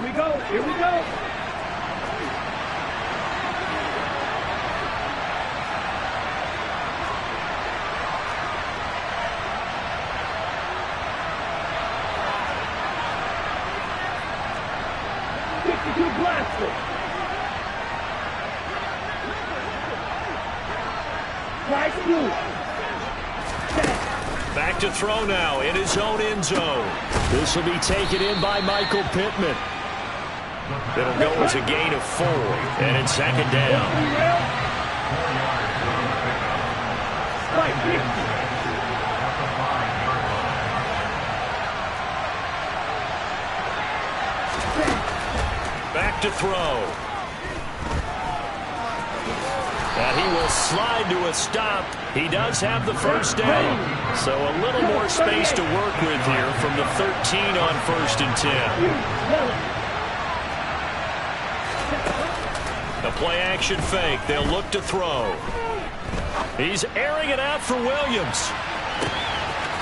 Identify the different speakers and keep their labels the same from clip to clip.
Speaker 1: Here we go. Here we go. Blaster. Nice move.
Speaker 2: Back to throw now in his own end zone. This will be taken in by Michael Pittman. It'll go as a gain of 4, and it's second down. Back to throw. And he will slide to a stop. He does have the first down. So a little more space to work with here from the 13 on 1st and 10. The play action fake. They'll look to throw. He's airing it out for Williams.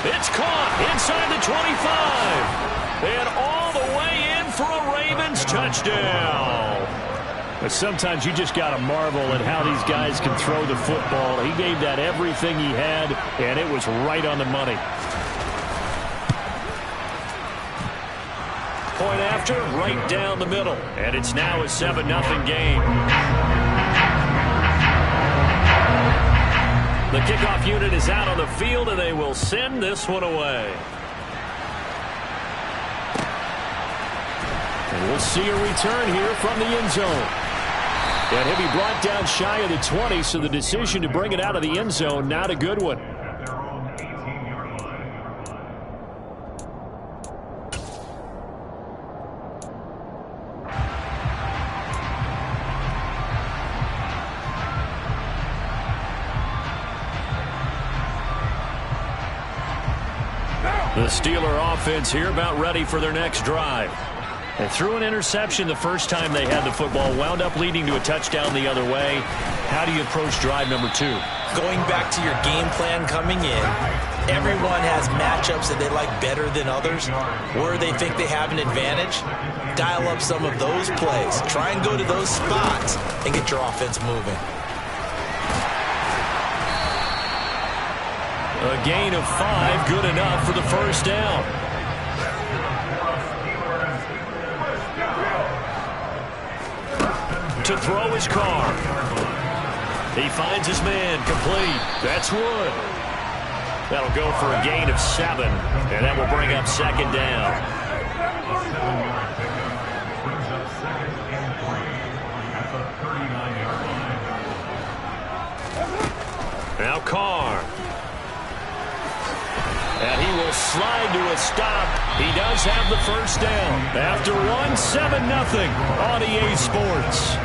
Speaker 2: It's caught inside the 25. And all the way in for a Ravens touchdown. But sometimes you just got to marvel at how these guys can throw the football. He gave that everything he had, and it was right on the money. Point after, right down the middle. And it's now a 7-0 game. The kickoff unit is out on the field, and they will send this one away. And we'll see a return here from the end zone. And he'll be brought down shy of the 20, so the decision to bring it out of the end zone, not a good one. The Steeler offense here about ready for their next drive. And threw an interception the first time they had the football, wound up leading to a touchdown the other way. How do you approach drive number 2?
Speaker 3: Going back to your game plan coming in, everyone has matchups that they like better than others. Where they think they have an advantage, dial up some of those plays. Try and go to those spots and get your offense moving.
Speaker 2: A gain of 5, good enough for the first down. To throw his car. He finds his man, complete. That's Wood. That'll go for a gain of 7, and that will bring up second down. Now Carr. And he will slide to a stop. He does have the first down. After 7-0 on EA Sports.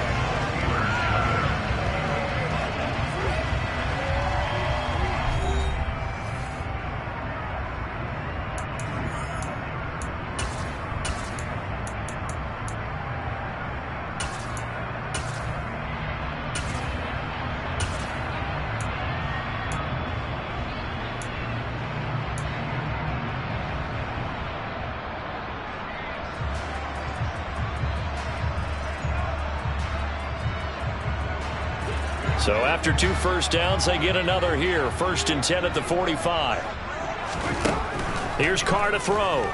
Speaker 2: So after 2 first downs, they get another here. 1st and 10 at the 45. Here's Carr to throw.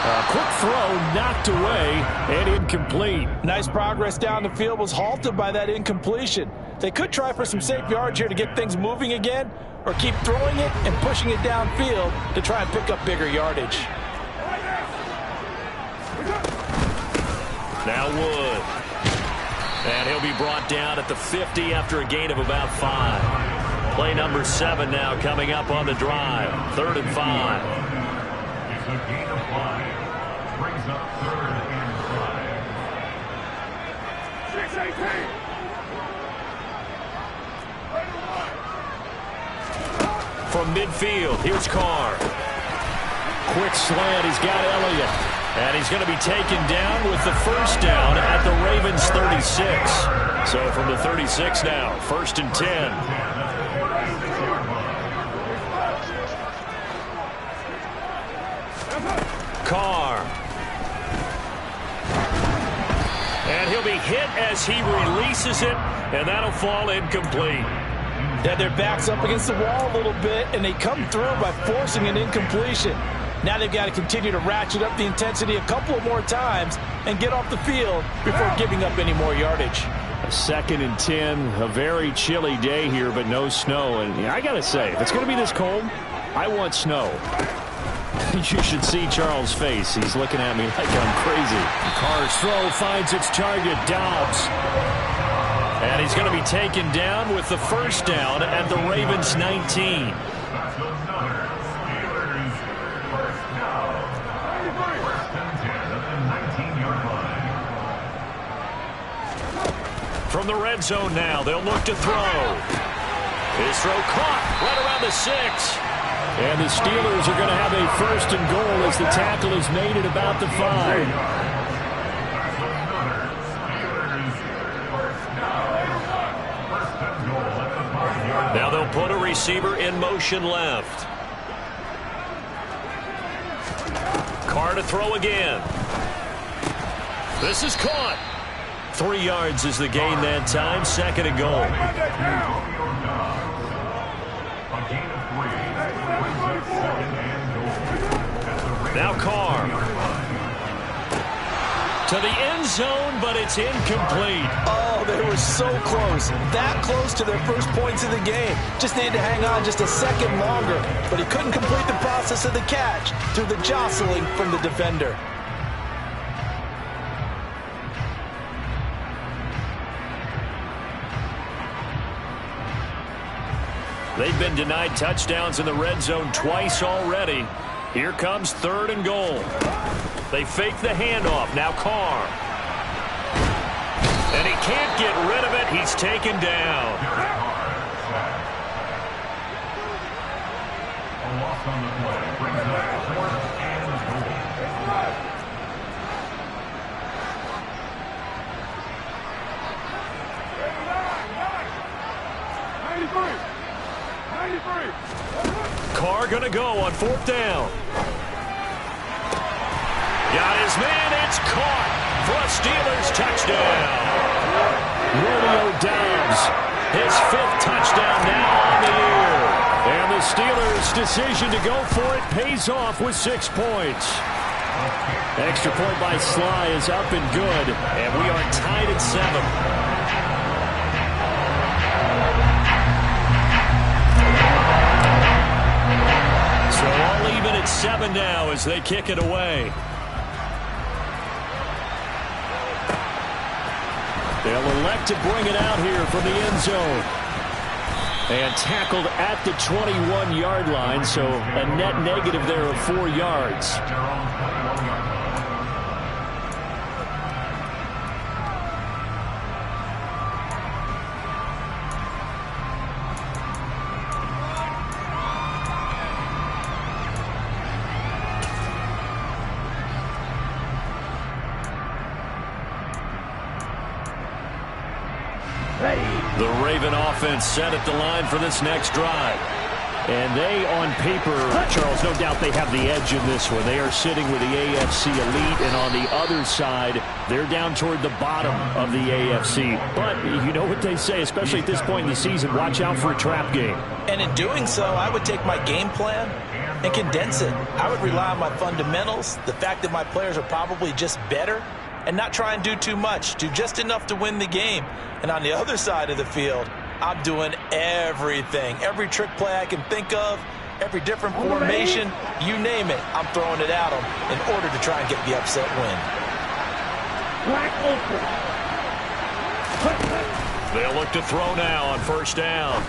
Speaker 2: A quick throw knocked away and incomplete.
Speaker 4: Nice progress down the field, was halted by that incompletion. They could try for some safe yards here to get things moving again, or keep throwing it and pushing it downfield to try and pick up bigger yardage.
Speaker 2: Now Wood. And he'll be brought down at the 50 after a gain of about 5. Play number 7 now coming up on the drive. 3rd and 5.
Speaker 5: It's a gain of 5. Brings up 3rd and 5. 6-18.
Speaker 2: From midfield, here's Carr. Quick slant, he's got Elliott. And he's going to be taken down with the first down at the Ravens 36. So from the 36 now, 1st and 10. Carr. And he'll be hit as he releases it, and that'll fall incomplete.
Speaker 4: Yeah, their back's up against the wall a little bit, and they come through by forcing an incompletion. Now they've got to continue to ratchet up the intensity a couple of more times and get off the field before giving up any more yardage.
Speaker 2: A 2nd and 10, a very chilly day here, but no snow. And I got to say, if it's going to be this cold, I want snow. You should see Charles' face. He's looking at me like I'm crazy. Carr's throw finds its target, Dobbs. And he's going to be taken down with the first down at the Ravens 19. From the red zone now, they'll look to throw. His throw caught right around the 6. And the Steelers are going to have a 1st and goal as the tackle is made at about the 5. Now they'll put a receiver in motion left. Carr to throw again. This is caught. 3 yards is the gain that time. 2nd and goal. Now Carr. To the end zone, but it's incomplete.
Speaker 4: Oh, they were so close. That close to their first points of the game. Just needed to hang on just a second longer. But he couldn't complete the process of the catch through the jostling from the defender.
Speaker 2: They've been denied touchdowns in the red zone twice already. Here comes 3rd and goal. They fake the handoff. Now Carr. And he can't get rid of it. He's taken down.
Speaker 5: A loss on the play brings up 4th and goal.
Speaker 2: Carr going to go on 4th down. Got his man. It's caught for a Steelers touchdown. Romeo Dobbs, his 5th touchdown now on the year. And the Steelers' decision to go for it pays off with 6 points. Extra point by Sly is up and good. And we are tied at 7. So all even at 7 now as they kick it away. They'll elect to bring it out here from the end zone. And tackled at the 21-yard line, so a net negative there of 4 yards. The Raven offense set at the line for this next drive. And they, on paper, Charles, no doubt they have the edge in this one. They are sitting with the AFC elite, and on the other side, they're down toward the bottom of the AFC. But you know what they say, especially at this point in the season, watch out for a trap game.
Speaker 4: And in doing so, I would take my game plan and condense it. I would rely on my fundamentals, the fact that my players are probably just better, and not try and do too much, do just enough to win the game. And on the other side of the field, I'm doing everything. Every trick play I can think of, every different formation, you name it, I'm throwing it at them in order to try and get the upset win.
Speaker 2: They'll look to throw now on 1st down.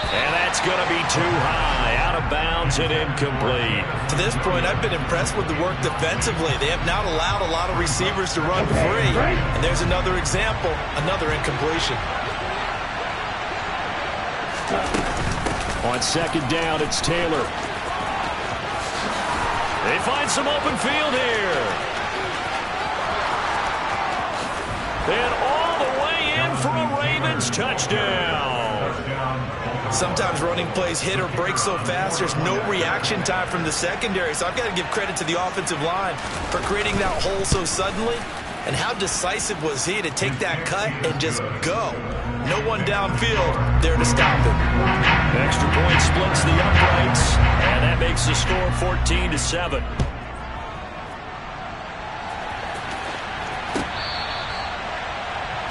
Speaker 2: And that's going to be too high, out of bounds and incomplete.
Speaker 4: To this point, I've been impressed with the work defensively. They have not allowed a lot of receivers to run free. And there's another example, another incompletion.
Speaker 2: On 2nd down, it's Taylor. They find some open field here. And all the way in for a Ravens touchdown.
Speaker 4: Sometimes running plays hit or break so fast, there's no reaction time from the secondary. So I've got to give credit to the offensive line for creating that hole so suddenly. And how decisive was he to take that cut and just go? No one downfield there to stop him.
Speaker 2: Extra point splits the uprights, and that makes the score 14-7.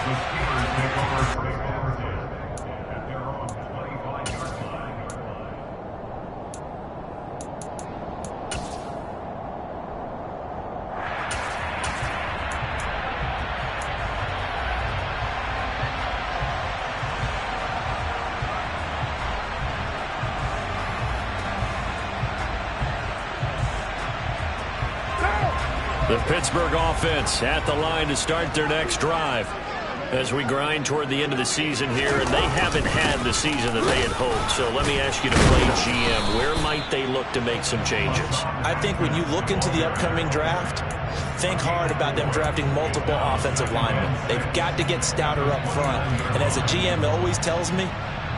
Speaker 5: The Steelers take over at their own 25-yard line.
Speaker 2: The Pittsburgh offense at the line to start their next drive as we grind toward the end of the season here, and they haven't had the season that they had hoped. So let me ask you to play GM. Where might they look to make some changes?
Speaker 4: I think when you look into the upcoming draft, think hard about them drafting multiple offensive linemen. They've got to get stouter up front. And as a GM, it always tells me,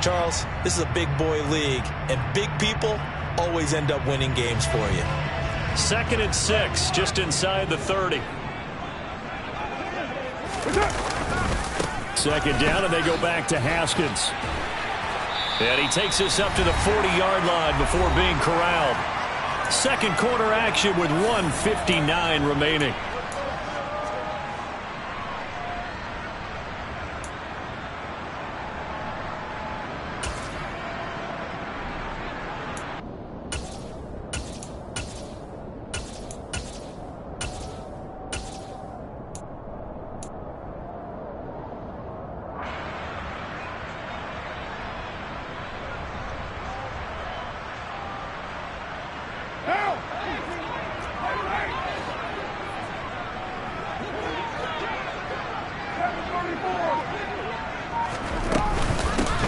Speaker 4: Charles, this is a big boy league, and big people always end up winning games for you.
Speaker 2: 2nd and 6, just inside the 30. Second down, and they go back to Haskins. And he takes us up to the 40-yard line before being corralled. Second quarter action with 1:59 remaining.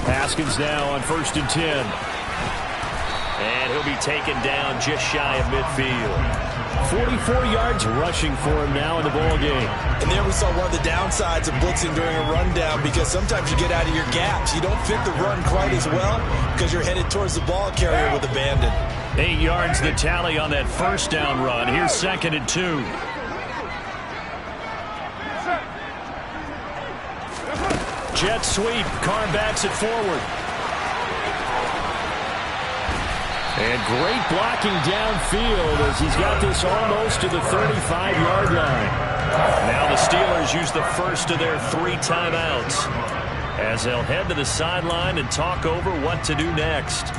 Speaker 2: Haskins now on 1st and 10. And he'll be taken down just shy of midfield. 44 yards rushing for him now in the ball game.
Speaker 4: And there we saw one of the downsides of blitzing during a rundown, because sometimes you get out of your gaps. You don't fit the run quite as well because you're headed towards the ball carrier with abandon.
Speaker 2: 8 yards the tally on that first down run. Here's 2nd and 2. Jet sweep. Carr backs it forward. And great blocking downfield as he's got this almost to the 35-yard line. Now the Steelers use the first of their 3 timeouts as they'll head to the sideline and talk over what to do next.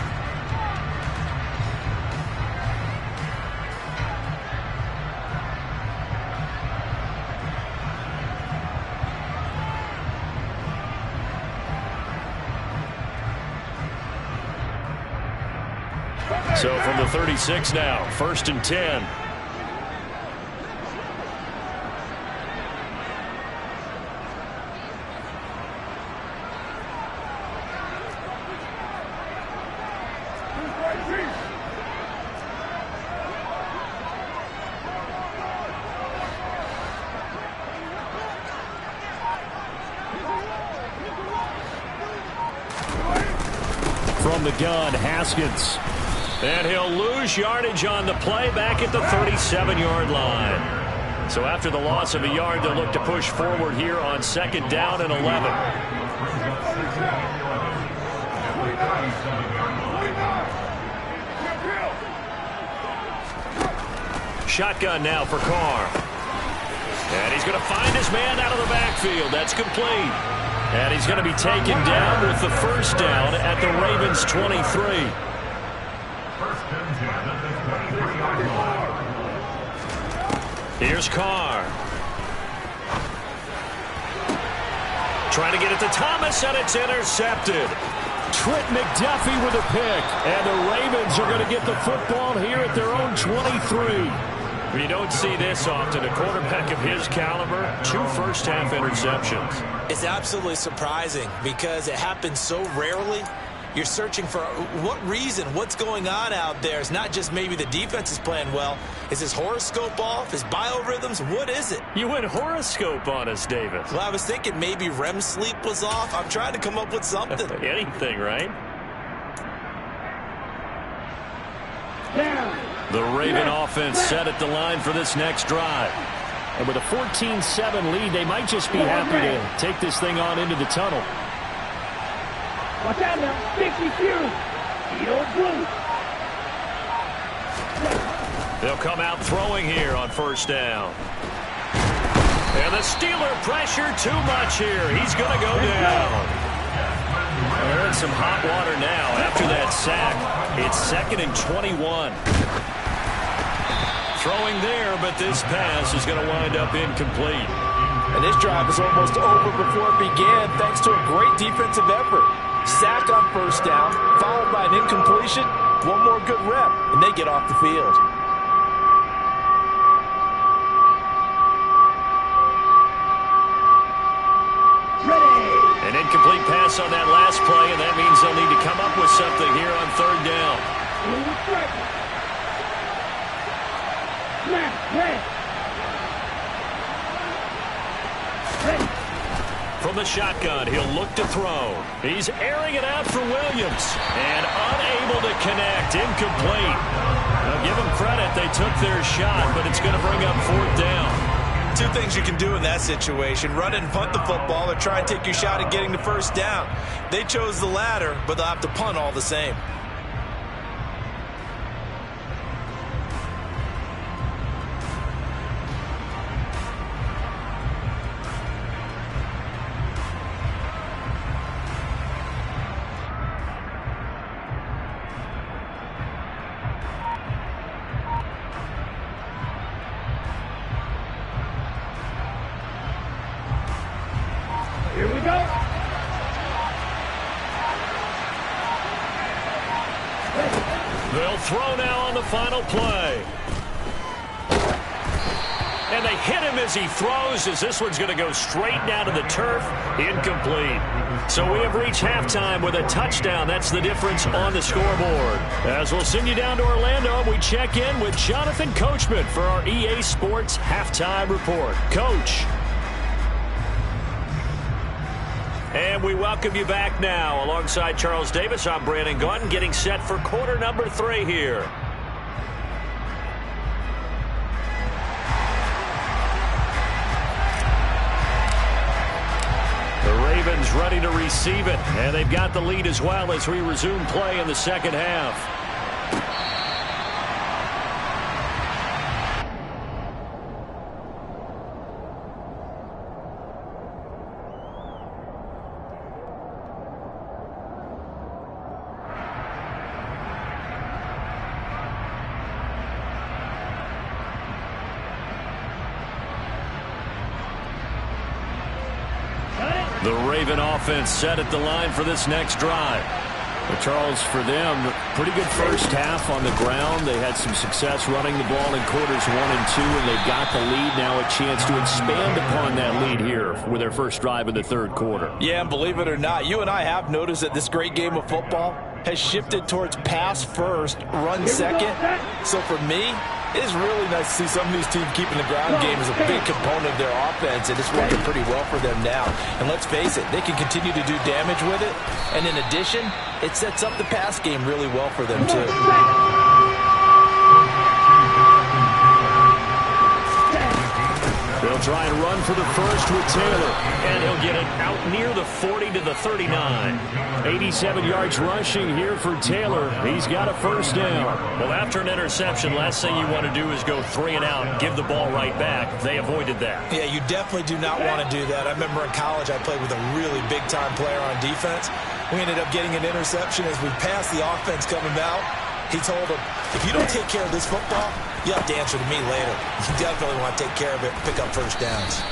Speaker 2: So from the 36 now, 1st and 10. From the gun, Haskins. And he'll lose yardage on the play back at the 37-yard line. So after the loss of a yard, they'll look to push forward here on 2nd down and 11. Shotgun now for Carr. And he's going to find his man out of the backfield. That's complete. And he's going to be taken down with the first down at the Ravens' 23. Here's Carr. Trying to get it to Thomas, and it's intercepted. Trent McDuffie with a pick, and the Ravens are going to get the football here at their own 23. You don't see this often. A quarterback of his caliber, 2 first-half interceptions.
Speaker 4: It's absolutely surprising because it happens so rarely. You're searching for what reason, what's going on out there. It's not just maybe the defense is playing well. Is his horoscope off? His biorhythms? What is it?
Speaker 2: You went horoscope on us, David.
Speaker 4: Well, I was thinking maybe REM sleep was off. I'm trying to come up with something.
Speaker 2: Anything, right? The Raven offense set at the line for this next drive. And with a 14-7 lead, they might just be happy to take this thing on into the tunnel.
Speaker 1: Watch out now. 62. You don't blue.
Speaker 2: They'll come out throwing here on first down. And the Steeler pressure too much here. He's going to go down. They're in some hot water now after that sack. It's 2nd and 21. Throwing there, but this pass is going to wind up incomplete.
Speaker 4: And this drive is almost over before it began thanks to a great defensive effort. Sack on first down, followed by an incompletion. One more good rep, and they get off the field.
Speaker 2: An incomplete pass on that last play, and that means they'll need to come up with something here on third down. From the shotgun, he'll look to throw. He's airing it out for Williams, and unable to connect. Incomplete. Now, give them credit. They took their shot, but it's going to bring up fourth down.
Speaker 4: Two things you can do in that situation: run and punt the football, or try and take your shot at getting the first down. They chose the latter, but they'll have to punt all the same.
Speaker 1: Here we go.
Speaker 2: They'll throw now on the final play. And they hit him as he throws, as this one's going to go straight down to the turf. Incomplete. So we have reached halftime with a touchdown. That's the difference on the scoreboard. As we'll send you down to Orlando, we check in with Jonathan Coachman for our EA Sports Halftime Report. Coach. And we welcome you back now. Alongside Charles Davis, I'm Brandon Gunn, getting set for quarter number 3 here. The Ravens ready to receive it, and they've got the lead as well as we resume play in the second half. The Raven offense set at the line for this next drive. But Charles, for them, pretty good first half on the ground. They had some success running the ball in quarters 1 and 2, and they've got the lead now, a chance to expand upon that lead here with their first drive in the third quarter.
Speaker 4: Yeah, and believe it or not, you and I have noticed that this great game of football has shifted towards pass first, run second. So for me, it is really nice to see some of these teams keeping the ground game as a big component of their offense, and it's working pretty well for them now. And let's face it, they can continue to do damage with it. And in addition, it sets up the pass game really well for them, too.
Speaker 2: They'll try and run for the first with Taylor, and he'll get it out near the 40 to the 39. 87 yards rushing here for Taylor. He's got a first down. Well, after an interception, last thing you want to do is go 3 and out and give the ball right back. They avoided that.
Speaker 4: Yeah, you definitely do not want to do that. I remember in college I played with a really big-time player on defense. We ended up getting an interception as we passed the offense coming out. He told him, if you don't take care of this football, you have to answer to me later. You definitely want to take care of it and pick up first downs.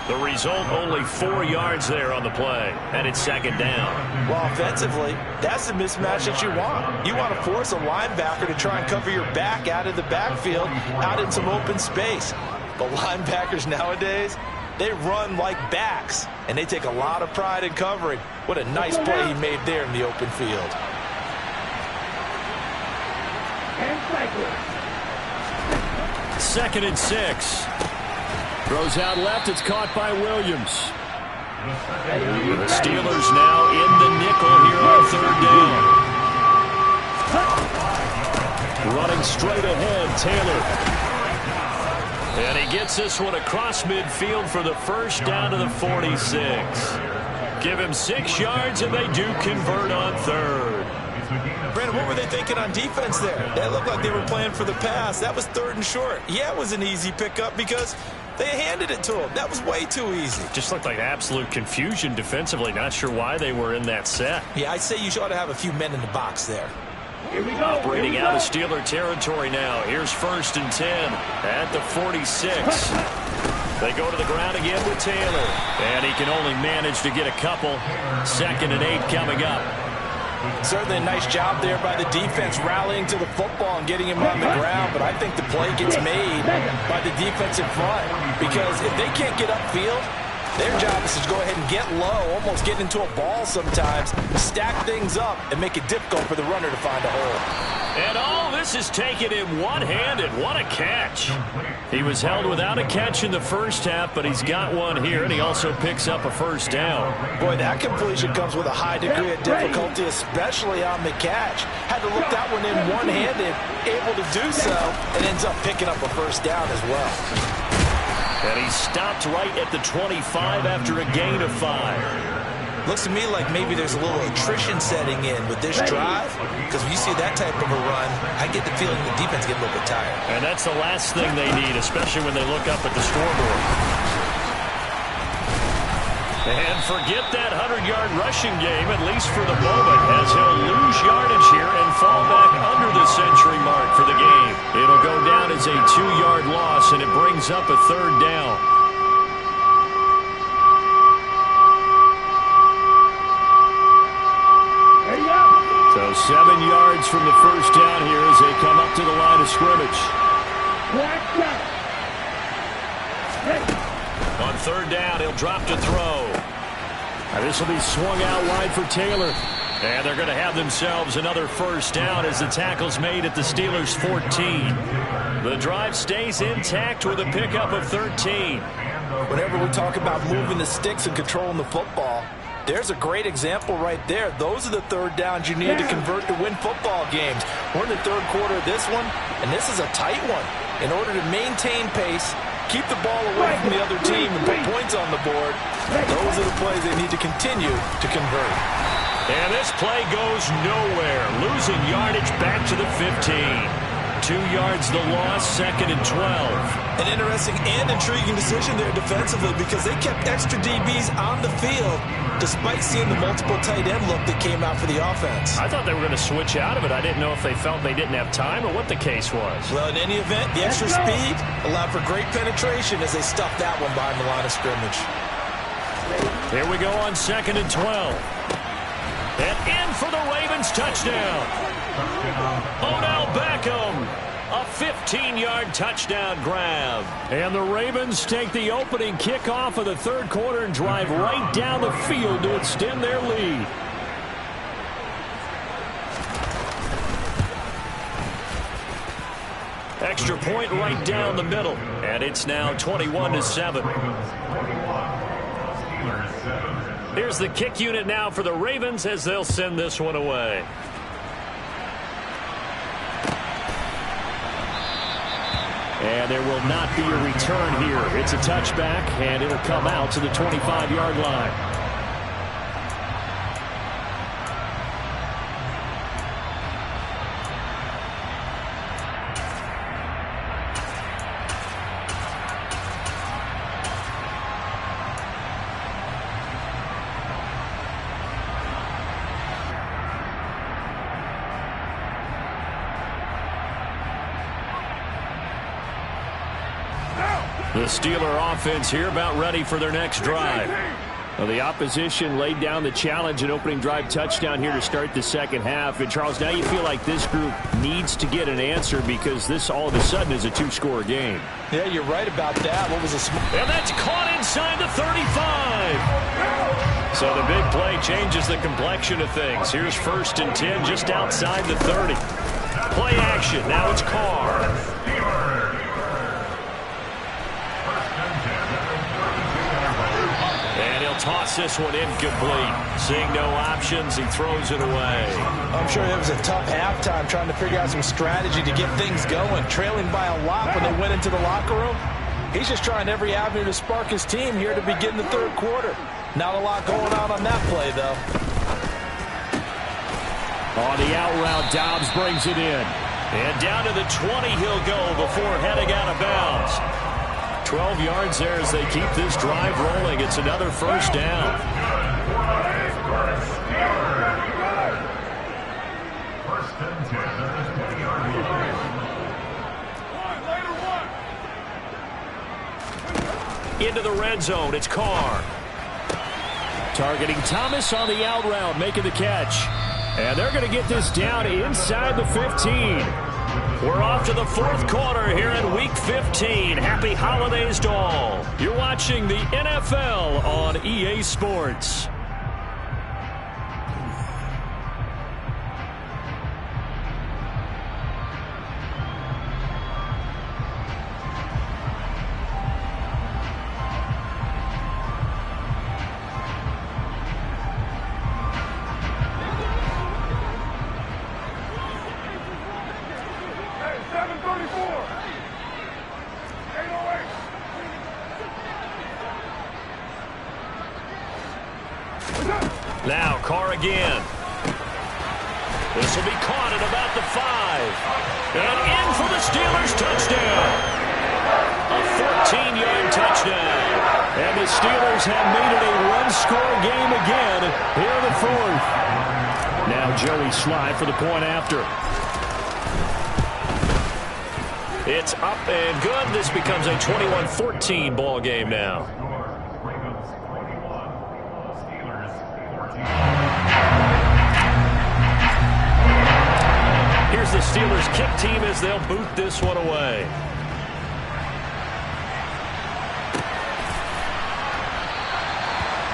Speaker 2: The result, only 4 yards there on the play, and it's second down.
Speaker 4: Well, offensively, that's the mismatch that you want. You want to force a linebacker to try and cover your back out of the backfield, out in some open space. But linebackers nowadays, they run like backs, and they take a lot of pride in covering. What a nice play he made there in the open field.
Speaker 2: Second and 6. Throws out left. It's caught by Williams. The Steelers now in the nickel here on third down. Running straight ahead, Taylor. And he gets this one across midfield for the first down to the 46. Give him 6 yards, and they do convert on third.
Speaker 3: Brandon, what were they thinking on defense there? That looked like they were playing for the pass. That was 3rd and short. Yeah, it was an easy pickup because they handed it to him. That was way too easy.
Speaker 2: Just looked like absolute confusion defensively. Not sure why they were in that set.
Speaker 3: Yeah, I'd say you ought to have a few men in the box there.
Speaker 1: Here we go.
Speaker 2: Operating out of Steeler territory now. Here's 1st and 10 at the 46. They go to the ground again with Taylor. And he can only manage to get a couple. 2nd and 8 coming up.
Speaker 3: Certainly a nice job there by the defense rallying to the football and getting him on the ground, but I think the play gets made by the defense in front because if they can't get upfield, their job is to go ahead and get low, almost get into a ball sometimes, stack things up, and make it difficult for the runner to find a hole.
Speaker 2: And all this is taken in one-handed. What a catch. He was held without a catch in the first half, but he's got one here, and he also picks up a first down.
Speaker 3: Boy, that completion comes with a high degree of difficulty, especially on the catch. Had to look that one in one-handed, able to do so, and ends up picking up a first down as well.
Speaker 2: And he stopped right at the 25 after a gain of 5.
Speaker 3: Looks to me like maybe there's a little attrition setting in with this drive, because when you see that type of a run, I get the feeling the defense get a little bit tired.
Speaker 2: And that's the last thing they need, especially when they look up at the scoreboard. And forget that 100-yard rushing game, at least for the moment, as he'll lose yardage here and fall back under the century mark for the game. It'll go down as a 2-yard loss, and it brings up a 3rd down. So 7 yards from the first down here as they come up to the line of scrimmage. On 3rd down, he'll drop to throw. Now this will be swung out wide for Taylor. And they're going to have themselves another first down as the tackle's made at the Steelers' 14. The drive stays intact with a pickup of 13.
Speaker 3: Whenever we talk about moving the sticks and controlling the football, there's a great example right there. Those are the 3rd downs you need to convert to win football games. We're in the 3rd quarter of this one, and this is a tight one. In order to maintain pace, keep the ball away from the other team, and put points on the board, those are the plays they need to continue to convert.
Speaker 2: And this play goes nowhere. Losing yardage back to the 15. 2 yards the loss, 2nd and 12.
Speaker 3: An interesting and intriguing decision there defensively because they kept extra DBs on the field despite seeing the multiple tight end look that came out for the offense.
Speaker 2: I thought they were going to switch out of it. I didn't know if they felt they didn't have time or what the case was.
Speaker 3: Well, in any event, the extra speed allowed for great penetration as they stuffed that one behind the line of scrimmage.
Speaker 2: Here we go on 2nd and 12. And in for the Ravens touchdown. Odell Beckham, a 15-yard touchdown grab. And the Ravens take the opening kickoff of the 3rd quarter and drive right down the field to extend their lead. Extra point right down the middle. And it's now 21-7. Here's the kick unit now for the Ravens as they'll send this one away. And there will not be a return here. It's a touchback, and it'll come out to the 25-yard line. The Steeler offense here about ready for their next drive. Well, the opposition laid down the challenge and opening drive touchdown here to start the 2nd half. And, Charles, now you feel like this group needs to get an answer because this all of a sudden is a 2-score game.
Speaker 3: Yeah, you're right about that. What was a
Speaker 2: and that's caught inside the 35. So the big play changes the complexion of things. Here's 1st and 10 just outside the 30. Play action. Now it's Carr. toss this one incomplete. Seeing no options, he throws it away.
Speaker 4: I'm sure it was a tough halftime trying to figure out some strategy to get things going. Trailing by a lot when they went into the locker room. He's just trying every avenue to spark his team here to begin the third quarter. Not a lot going on that play, though.
Speaker 2: On the out route, Dobbs brings it in. And down to the 20 he'll go before heading out of bounds. 12 yards there as they keep this drive rolling. It's another first down.
Speaker 5: First and 10 at the 20-yard line.
Speaker 2: Into the red zone, it's Carr. Targeting Thomas on the out route, making the catch. And they're going to get this down inside the 15. We're off to the fourth quarter here in Week 15. Happy holidays to all. You're watching the NFL on EA Sports. Now Carr again. This will be caught at about the 5. And in for the Steelers touchdown. A 14-yard touchdown. And the Steelers have made it a one-score game again here in the fourth. Now Joey Sly for the point after. It's up and good. This becomes a 21-14 ball game now. Here's the Steelers kick team as they'll boot this one away.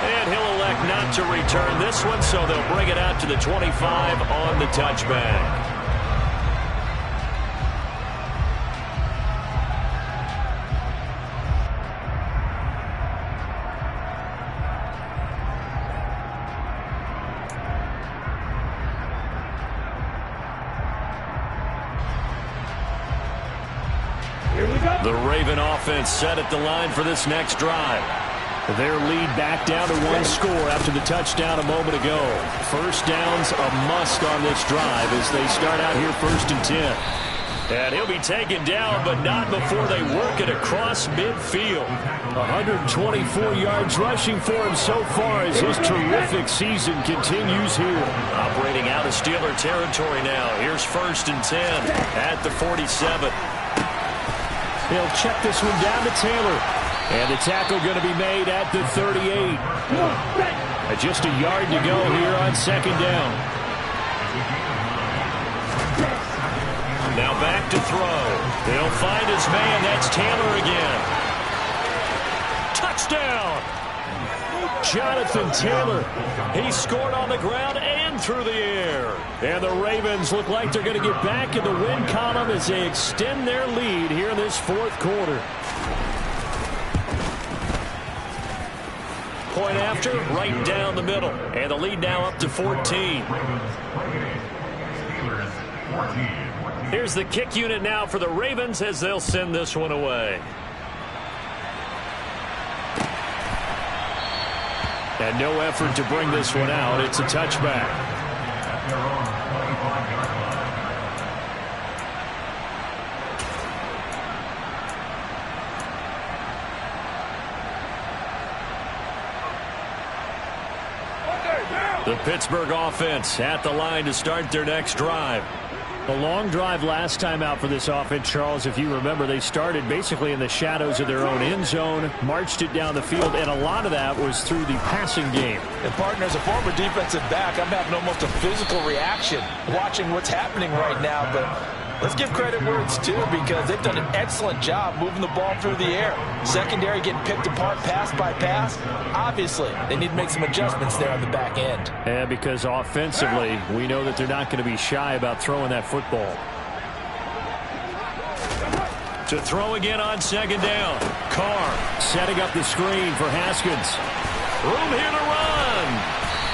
Speaker 2: And he'll elect not to return this one, so they'll bring it out to the 25 on the touchback. The Raven offense set at the line for this next drive. Their lead back down to one score after the touchdown a moment ago. First down's a must on this drive as they start out here 1st and 10. And he'll be taken down, but not before they work it across midfield. 124 yards rushing for him so far as his terrific season continues here. Operating out of Steeler territory now. Here's 1st and 10 at the 47. They'll check this one down to Taylor. And the tackle going to be made at the 38. Just a yard to go here on 2nd down. Now back to throw. They'll find his man. That's Taylor again. Touchdown! Jonathan Taylor. He scored on the ground and through the air. And the Ravens look like they're going to get back in the win column as they extend their lead here in this 4th quarter. Point after, right down the middle. And the lead now up to 14. Here's the kick unit now for the Ravens as they'll send this one away. And no effort to bring this one out. It's a touchback. The Pittsburgh offense at the line to start their next drive. A long drive last time out for this offense, Charles. If you remember, they started basically in the shadows of their own end zone, marched it down the field, and a lot of that was through the passing game.
Speaker 4: And, partner, as a former defensive back, I'm having almost a physical reaction watching what's happening right now. But let's give credit where it's due because they've done an excellent job moving the ball through the air. Secondary getting picked apart pass by pass. Obviously, they need to make some adjustments there on the back end.
Speaker 2: And because offensively, we know that they're not going to be shy about throwing that football. To throw again on 2nd down. Carr setting up the screen for Haskins. Room here to run.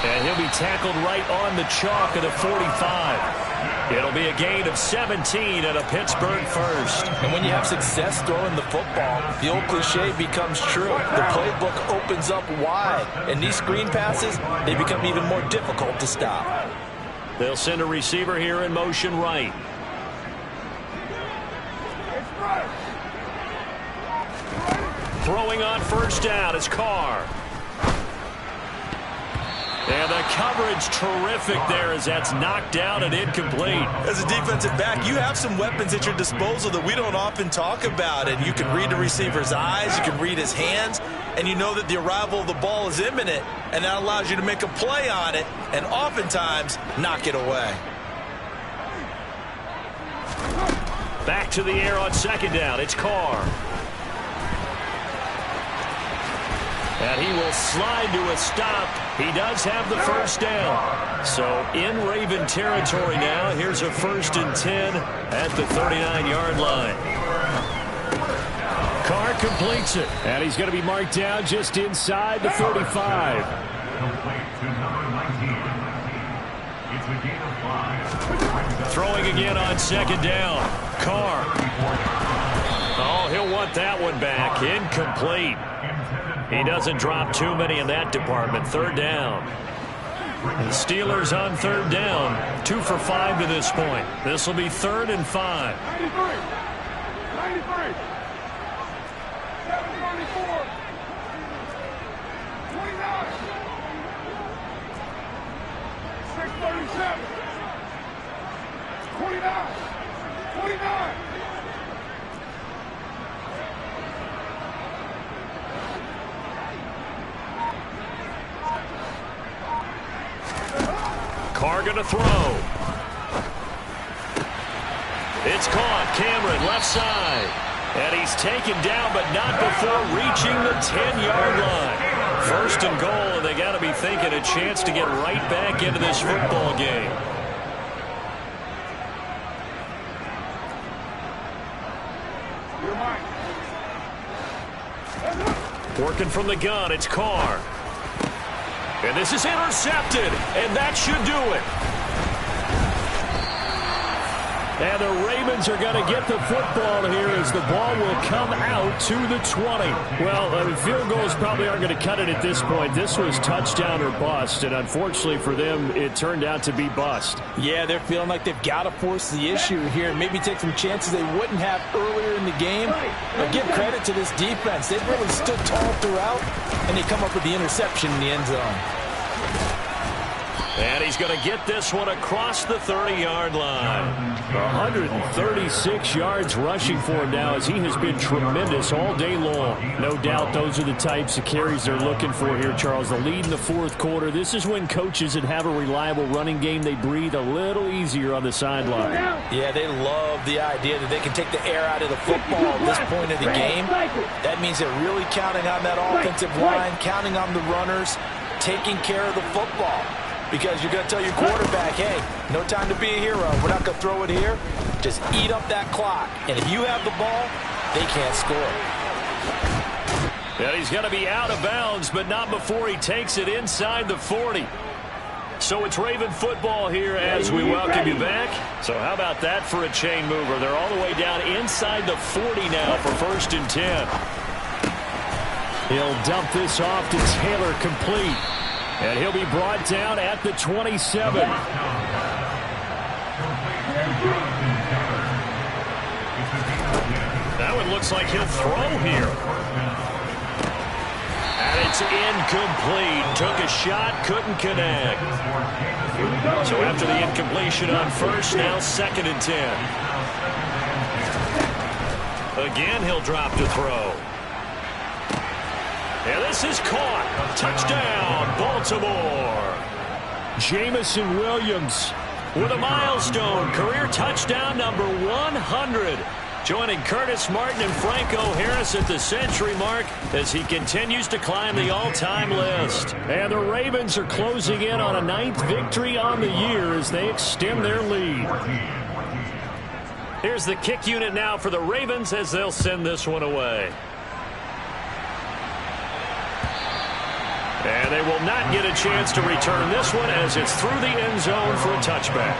Speaker 2: And he'll be tackled right on the chalk of the 45. It'll be a gain of 17 and a Pittsburgh first.
Speaker 3: And when you have success throwing the football, the old cliche becomes true. The playbook opens up wide. And these screen passes, they become even more difficult to stop.
Speaker 2: They'll send a receiver here in motion right. Throwing on first down is Carr. And the coverage terrific there as that's knocked down and incomplete.
Speaker 3: As a defensive back, you have some weapons at your disposal that we don't often talk about. And you can read the receiver's eyes, you can read his hands, and you know that the arrival of the ball is imminent, and that allows you to make a play on it and oftentimes knock it away.
Speaker 2: Back to the air on second down. It's Carr. And he will slide to a stop. He does have the first down. So in Raven territory now. Here's a 1st and 10 at the 39-yard line. Carr completes it. And he's going to be marked down just inside the 35.
Speaker 5: Complete to number 19. It's a gain of 5.
Speaker 2: Throwing again on second down. Carr. Oh, he'll want that one back. Incomplete. He doesn't drop too many in that department. 3rd down. The Steelers on 3rd down. 2 for 5 to this point. This will be 3rd and 5.
Speaker 1: 93. 734. 29. 637. 29. 29.
Speaker 2: Carr going to throw. It's caught. Cameron left side. And he's taken down, but not before reaching the 10-yard line. 1st and goal, and they got to be thinking a chance to get right back into this football game. Working from the gun, it's Carr. And this is intercepted, and that should do it. And the Ravens are going to get the football here as the ball will come out to the 20. Well, field goals probably aren't going to cut it at this point. This was touchdown or bust, and unfortunately for them, it turned out to be bust.
Speaker 3: Yeah, they're feeling like they've got to force the issue here. Maybe take some chances they wouldn't have earlier in the game. But give credit to this defense. They've really stood tall throughout, and they come up with the interception in the end zone.
Speaker 2: And he's going to get this one across the 30-yard line. 136 yards rushing for him now as he has been tremendous all day long. No doubt those are the types of carries they're looking for here, Charles. The lead in the 4th quarter. This is when coaches that have a reliable running game, they breathe a little easier on the sideline.
Speaker 3: Yeah, they love the idea that they can take the air out of the football at this point of the game. That means they're really counting on that offensive line, counting on the runners, taking care of the football. Because you're going to tell your quarterback, hey, no time to be a hero. We're not going to throw it here. Just eat up that clock. And if you have the ball, they can't score.
Speaker 2: And he's going to be out of bounds, but not before he takes it inside the 40. So it's Raven football here as we welcome you back. So how about that for a chain mover? They're all the way down inside the 40 now for 1st and 10. He'll dump this off to Taylor, complete. And he'll be brought down at the 27. That one looks like he'll throw here. And it's incomplete. Took a shot, couldn't connect. So after the incompletion on 1st, now 2nd and 10. Again, he'll drop to throw. And this is caught. Touchdown, Baltimore. Jamison Williams with a milestone. Career touchdown number 100. Joining Curtis Martin and Franco Harris at the century mark as he continues to climb the all-time list. And the Ravens are closing in on a 9th victory on the year as they extend their lead. Here's the kick unit now for the Ravens as they'll send this one away. And they will not get a chance to return this one as it's through the end zone for a touchback.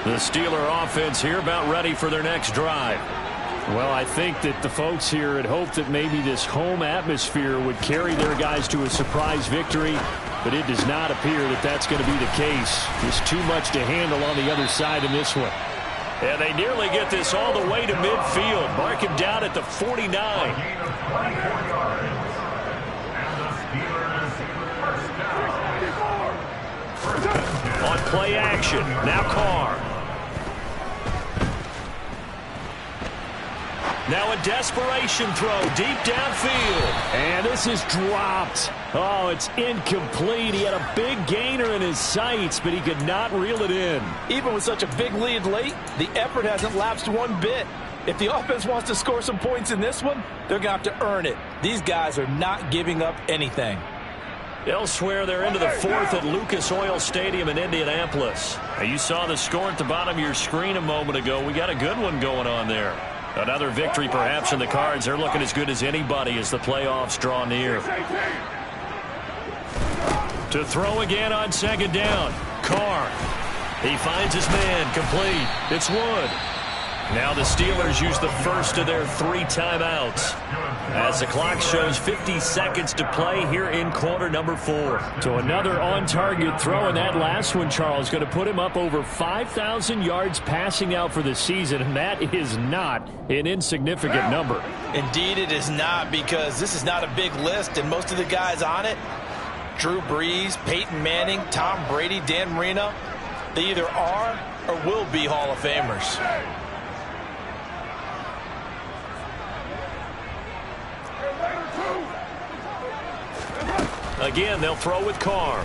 Speaker 2: The Steeler offense here about ready for their next drive. Well, I think that the folks here had hoped that maybe this home atmosphere would carry their guys to a surprise victory, but it does not appear that that's going to be the case. There's too much to handle on the other side in this one. And they nearly get this all the way to midfield. Mark him down at the 49. On play action, now Carr. Now a desperation throw deep downfield. And this is dropped. Oh, it's incomplete. He had a big gainer in his sights, but he could not reel it in.
Speaker 4: Even with such a big lead late, the effort hasn't lapsed one bit. If the offense wants to score some points in this one, they're going to have to earn it. These guys are not giving up anything.
Speaker 2: Elsewhere, they're into the fourth at Lucas Oil Stadium in Indianapolis. Now, you saw the score at the bottom of your screen a moment ago. We got a good one going on there. Another victory perhaps in the cards. They're looking as good as anybody as the playoffs draw near. To throw again on second down. Carr. He finds his man. Complete. It's Wood. Now the Steelers use the first of their 3 timeouts as the clock shows 50 seconds to play here in quarter number 4. So another on-target throw, and that last one, Charles, going to put him up over 5,000 yards passing out for the season, and that is not an insignificant number.
Speaker 4: Indeed it is not, because this is not a big list, and most of the guys on it, Drew Brees, Peyton Manning, Tom Brady, Dan Marino, they either are or will be Hall of Famers.
Speaker 2: Again, they'll throw with Carr.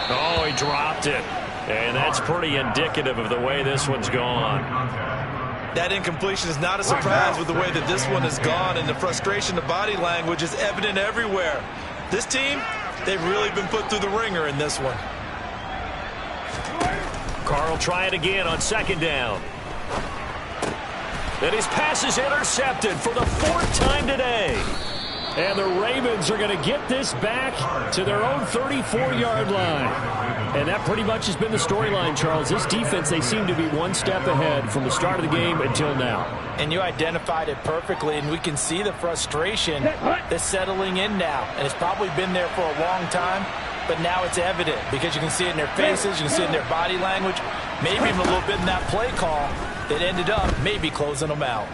Speaker 2: Oh, he dropped it. And that's pretty indicative of the way this one's gone.
Speaker 4: That incompletion is not a surprise with the way that this one has gone, and the frustration, the body language is evident everywhere. This team, they've really been put through the ringer in this one.
Speaker 2: Carr will try it again on second down. And his pass is intercepted for the 4th time today. And the Ravens are going to get this back to their own 34-yard line. And that pretty much has been the storyline, Charles. This defense, they seem to be one step ahead from the start of the game until now.
Speaker 4: And you identified it perfectly, and we can see the frustration that's settling in now. And it's probably been there for a long time, but now it's evident because you can see it in their faces, you can see it in their body language, maybe even a little bit in that play call that ended up maybe closing them out.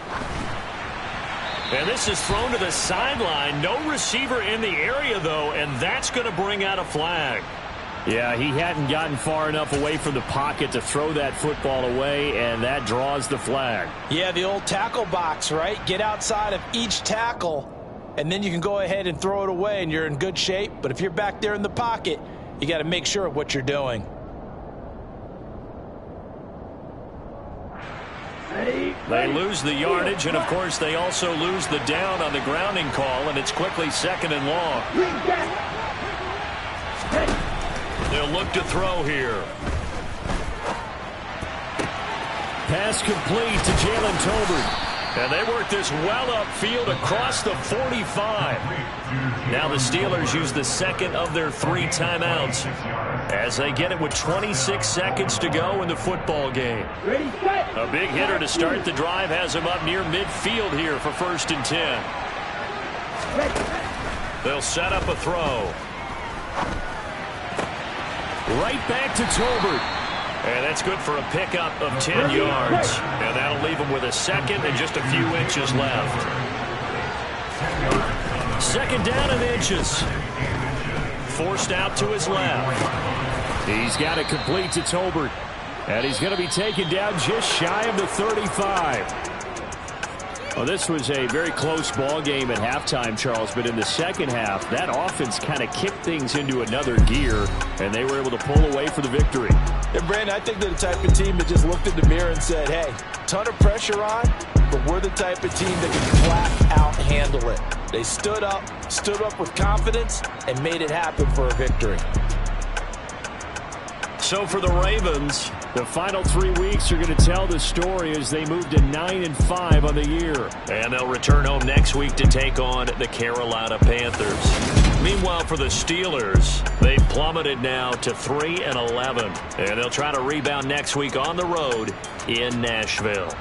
Speaker 2: And this is thrown to the sideline. No receiver in the area, though, and that's going to bring out a flag. Yeah, he hadn't gotten far enough away from the pocket to throw that football away, and that draws the flag.
Speaker 4: Yeah, the old tackle box, right? Get outside of each tackle, and then you can go ahead and throw it away, and you're in good shape. But if you're back there in the pocket, you got to make sure of what you're doing.
Speaker 2: They lose the yardage, and, of course, they also lose the down on the grounding call, and it's quickly 2nd and long. They'll look to throw here. Pass complete to Jalen Tolbert. And they work this well upfield across the 45. Now the Steelers use the 2nd of their 3 timeouts as they get it with 26 seconds to go in the football game. A big hitter to start the drive has him up near midfield here for 1st and 10. They'll set up a throw. Right back to Tolbert. And that's good for a pickup of 10 yards. And that'll leave him with a 2nd and just a few inches left. 2nd down and inches. Forced out to his left. He's got it complete to Tolbert. And he's going to be taken down just shy of the 35. Well, this was a very close ball game at halftime, Charles, but in the second half, that offense kind of kicked things into another gear, and they were able to pull away for the victory.
Speaker 4: And, Brandon, I think they're the type of team that just looked in the mirror and said, hey, ton of pressure on, but we're the type of team that can flat out handle it. They stood up with confidence, and made it happen for a victory.
Speaker 2: So for the Ravens,
Speaker 6: the final 3 weeks are going to tell the story as they move to 9-5 on the year.
Speaker 2: and they'll return home next week to take on the Carolina Panthers. Meanwhile, for the Steelers, they've plummeted now to 3-11, and they'll try to rebound next week on the road in Nashville.